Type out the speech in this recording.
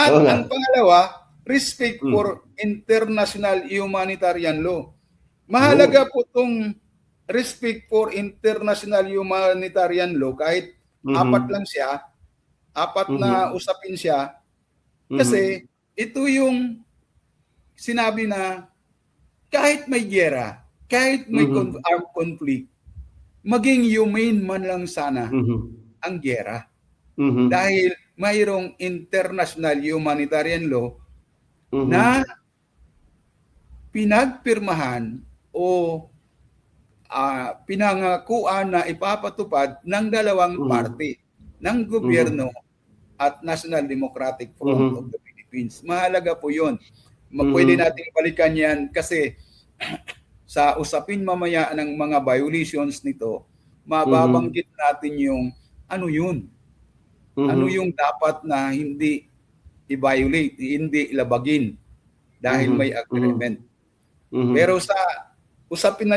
At Oo nga. ang pangalawa, respect Mm. for international humanitarian law. Mahalaga po itong respect for international humanitarian law kahit apat lang siya, apat na usapin siya, kasi ito yung sinabi na kahit may giyera, kahit may armed conflict, maging humane man lang sana ang giyera. Dahil mayroong international humanitarian law na pinagpirmahan o pinangakuan na ipapatupad ng dalawang parte, ng gobyerno at National Democratic Front of the Philippines. Mahalaga po yun. Pwede nating balikan yan kasi sa usapin mamaya ng mga violations nito, mababanggit natin yung ano yun. Ano yung dapat na hindi i-violate, hindi ilabagin dahil may agreement. Pero sa usapin na